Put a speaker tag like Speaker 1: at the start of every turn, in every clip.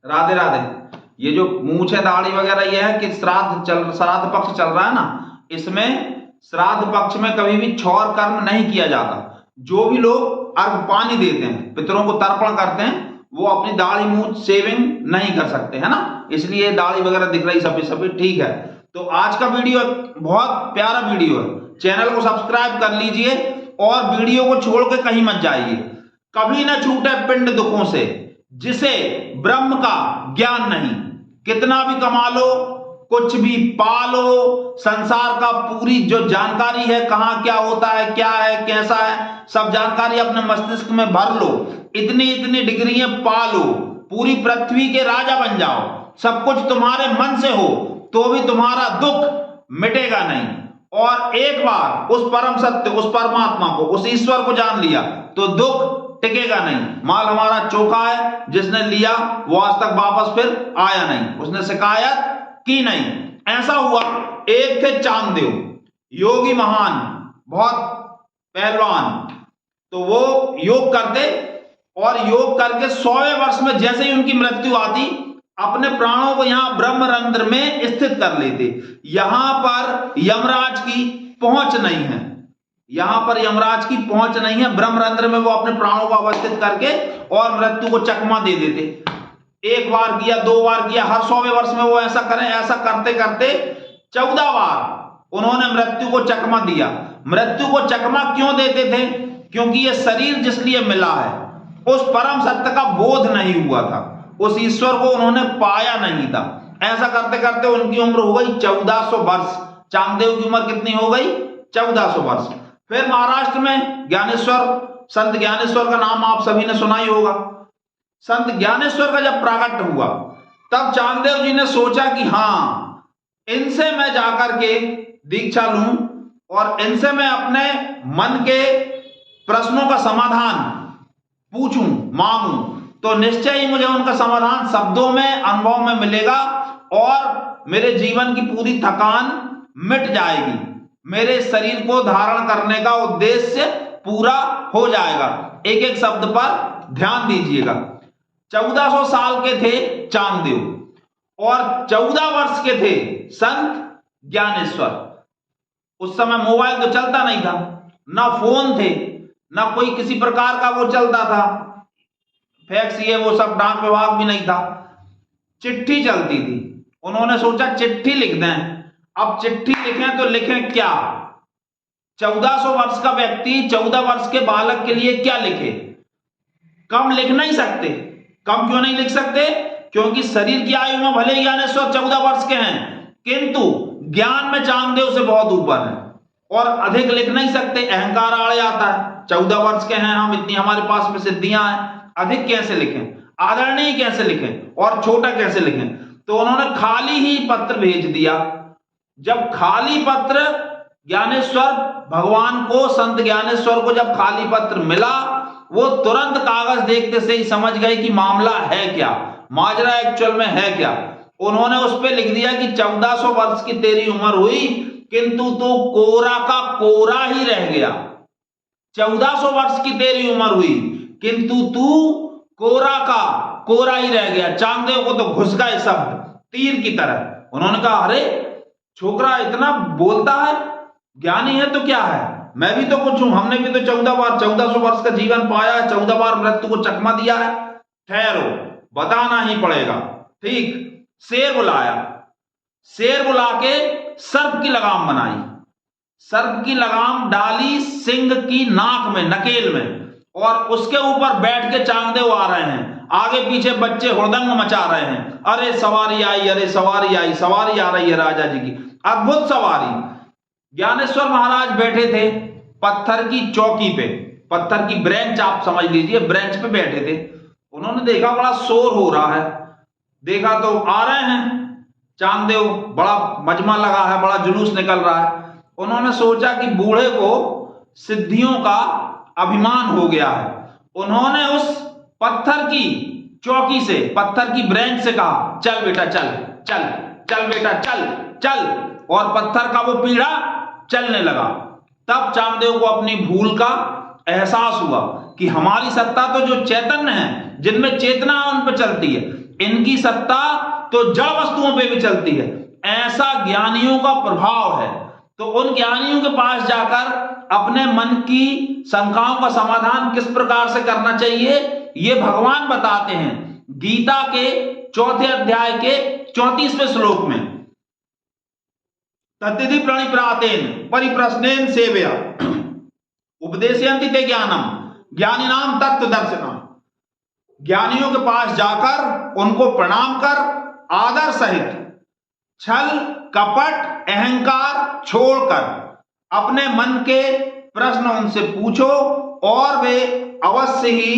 Speaker 1: राधे राधे। ये जो मूछ है, दाढ़ी वगैरह, ये है कि श्राद्ध पक्ष चल रहा है ना, इसमें श्राद्ध पक्ष में कभी भी छौर कर्म नहीं किया जाता। जो भी लोग अर्घ पानी देते हैं, पितरों को तर्पण करते हैं, वो अपनी दाढ़ी मूछ शेविंग नहीं कर सकते, है ना, इसलिए दाढ़ी वगैरह दिख रही सभी सभी, ठीक है। तो आज का वीडियो बहुत प्यारा वीडियो है, चैनल को सब्सक्राइब कर लीजिए और वीडियो को छोड़ के कहीं मत जाइए। कभी न छूटे पिंड दुखों से, जिसे ब्रह्म का ज्ञान नहीं। कितना भी कमा लो, कुछ भी पालो, संसार का पूरी जो जानकारी है, कहां क्या होता है, क्या है, कैसा है, सब जानकारी अपने मस्तिष्क में भर लो, इतनी इतनी डिग्रियां पालो, पूरी पृथ्वी के राजा बन जाओ, सब कुछ तुम्हारे मन से हो, तो भी तुम्हारा दुख मिटेगा नहीं। और एक बार उस परम सत्य, उस परमात्मा को, उस ईश्वर को जान लिया तो दुख टिकेगा नहीं। माल हमारा चोखा है, जिसने लिया वो आज तक वापस फिर आया नहीं, उसने शिकायत की नहीं। ऐसा हुआ, एक थे चांगदेव, योगी महान, बहुत पहलवान। तो वो योग करते और योग करके 100वें वर्ष में जैसे ही उनकी मृत्यु आती, अपने प्राणों को यहां ब्रह्मरंध्र में स्थित कर लेते। यहां पर यमराज की पहुंच नहीं है, यहां पर यमराज की पहुंच नहीं है, ब्रह्मरंध्र में वो अपने प्राणों को अवस्थित करके और मृत्यु को चकमा दे देते। एक बार किया, 2 बार किया, हर 100वें वर्ष में वो ऐसा करें। ऐसा करते करते 14 बार उन्होंने मृत्यु को चकमा दिया। मृत्यु को चकमा क्यों देते थे? क्योंकि ये शरीर जिस लिए मिला है, उस परम सत्य का बोध नहीं हुआ था, उस ईश्वर को उन्होंने पाया नहीं था। ऐसा करते करते उनकी उम्र हो गई 1400 वर्ष। चांगदेव की उम्र कितनी हो गई? 1400 वर्ष। फिर महाराष्ट्र में ज्ञानेश्वर, संत ज्ञानेश्वर का नाम आप सभी ने सुना ही होगा। संत ज्ञानेश्वर का जब प्राकट्य हुआ, तब चांगदेव जी ने सोचा कि हां, इनसे मैं जाकर के दीक्षा लूं और इनसे मैं अपने मन के प्रश्नों का समाधान पूछूं, मांगूं, तो निश्चय ही मुझे उनका समाधान शब्दों में, अनुभव में मिलेगा और मेरे जीवन की पूरी थकान मिट जाएगी, मेरे शरीर को धारण करने का उद्देश्य पूरा हो जाएगा। एक एक शब्द पर ध्यान दीजिएगा। 1400 साल के थे चांगदेव और 14 वर्ष के थे संत ज्ञानेश्वर। उस समय मोबाइल तो चलता नहीं था, ना फोन थे, ना कोई किसी प्रकार का वो चलता था, फैक्स ये वो सब, डाक विभाग भी नहीं था, चिट्ठी चलती थी। उन्होंने सोचा चिट्ठी लिख दें। अब चिट्ठी लिखें तो लिखें क्या? 1400 वर्ष का व्यक्ति 14 वर्ष के बालक के लिए क्या लिखे? कम लिख नहीं सकते। कम क्यों नहीं लिख सकते? क्योंकि शरीर की आयु में भले ही ज्ञानेश्वर 14 वर्ष के हैं, किंतु ज्ञान में चांगदेव से बहुत ऊपर है और अधिक लिख नहीं सकते, अहंकार आड़े आता है। 14 वर्ष के हैं हम, इतनी हमारे पास में सिद्धियां हैं, अधिक कैसे लिखें, आदरणीय कैसे लिखें और छोटा कैसे लिखें? तो उन्होंने खाली ही पत्र भेज दिया। जब खाली पत्र ज्ञानेश्वर भगवान को, संत ज्ञानेश्वर को जब खाली पत्र मिला, वो तुरंत कागज देखते से ही समझ गए कि मामला है क्या, माजरा एक्चुअल में है क्या। उन्होंने उस पर लिख दिया कि 1400 वर्ष की तेरी उम्र हुई, किंतु तू कोरा का कोरा ही रह गया। 1400 वर्ष की तेरी उम्र हुई, किंतु तू कोरा का कोरा ही रह गया। चांगदेव को तो घुस गए शब्द तीर की तरह। उन्होंने कहा, अरे छोकरा इतना बोलता है, ज्ञानी है तो क्या है, मैं भी तो कुछ हूं, हमने भी तो 14 बार 1400 वर्ष का जीवन पाया है, 14 बार मृत्यु को चकमा दिया है। ठहरो, बताना ही पड़ेगा। ठीक, शेर बुलाया, शेर बुला के सर्प की लगाम बनाई, सर्प की लगाम डाली सिंह की नाक में, नकेल में, और उसके ऊपर बैठ के चांगदेव आ रहे हैं। आगे पीछे बच्चे हुड़दंग मचा रहे हैं, अरे सवारी आई, अरे सवारी आई, सवारी आ रही है राजा जी की, अद्भुत सवारी। ज्ञानेश्वर महाराज बैठे थे पत्थर की चौकी पे, पत्थर की ब्रेंच आप समझ लीजिए, ब्रेंच पे बैठे थे। उन्होंने देखा बड़ा शोर हो रहा है, देखा तो आ रहे हैं चांगदेव, बड़ा मजमा लगा है, बड़ा जुलूस निकल रहा है। उन्होंने सोचा कि बूढ़े को सिद्धियों का अभिमान हो गया है। उन्होंने उस पत्थर की चौकी से, पत्थर की ब्रेंच से कहा, चल बेटा चल, चल चल बेटा चल चल, और पत्थर का वो पीढ़ा चलने लगा। तब चांगदेव को अपनी भूल का एहसास हुआ कि हमारी सत्ता तो जो चैतन्य है, जिनमें चेतना उन पर चलती है, इनकी सत्ता तो जड़ वस्तुओं पे भी चलती है। ऐसा ज्ञानियों का प्रभाव है। तो उन ज्ञानियों के पास जाकर अपने मन की शंकाओं का समाधान किस प्रकार से करना चाहिए, ये भगवान बताते हैं गीता के 4 अध्याय के 34वें श्लोक में। तद्विधि प्रणिप्रातेन परिप्रश्नेन सेवया उपदेशयन्ति ते ज्ञानम ज्ञानिनाम तत्त्वदर्शिनाम। ज्ञानियों के पास जाकर उनको प्रणाम कर आदर सहित छल कपट अहंकार छोड़कर अपने मन के प्रश्न उनसे पूछो और वे अवश्य ही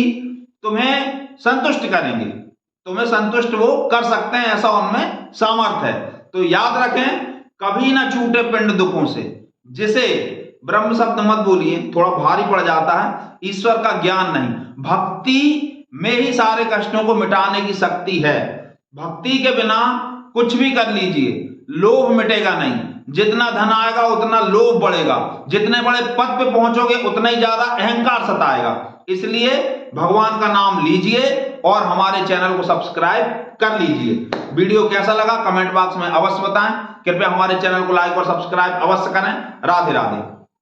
Speaker 1: तुम्हें संतुष्ट करेंगे। तुम्हें संतुष्ट वो कर सकते हैं, ऐसा उनमें सामर्थ्य है। तो याद रखें, कभी ना छूटे पिंड दुखों से। जिसे ब्रह्म शब्द मत बोलिए, थोड़ा भारी पड़ जाता है। ईश्वर का ज्ञान नहीं, भक्ति में ही सारे कष्टों को मिटाने की शक्ति है। भक्ति के बिना कुछ भी कर लीजिए, लोभ मिटेगा नहीं। जितना धन आएगा उतना लोभ बढ़ेगा, जितने बड़े पद पे पहुंचोगे उतना ही ज्यादा अहंकार सताएगा। इसलिए भगवान का नाम लीजिए और हमारे चैनल को सब्सक्राइब कर लीजिए। वीडियो कैसा लगा कमेंट बॉक्स में अवश्य बताएं। कृपया हमारे चैनल को लाइक और सब्सक्राइब अवश्य करें। राधे राधे।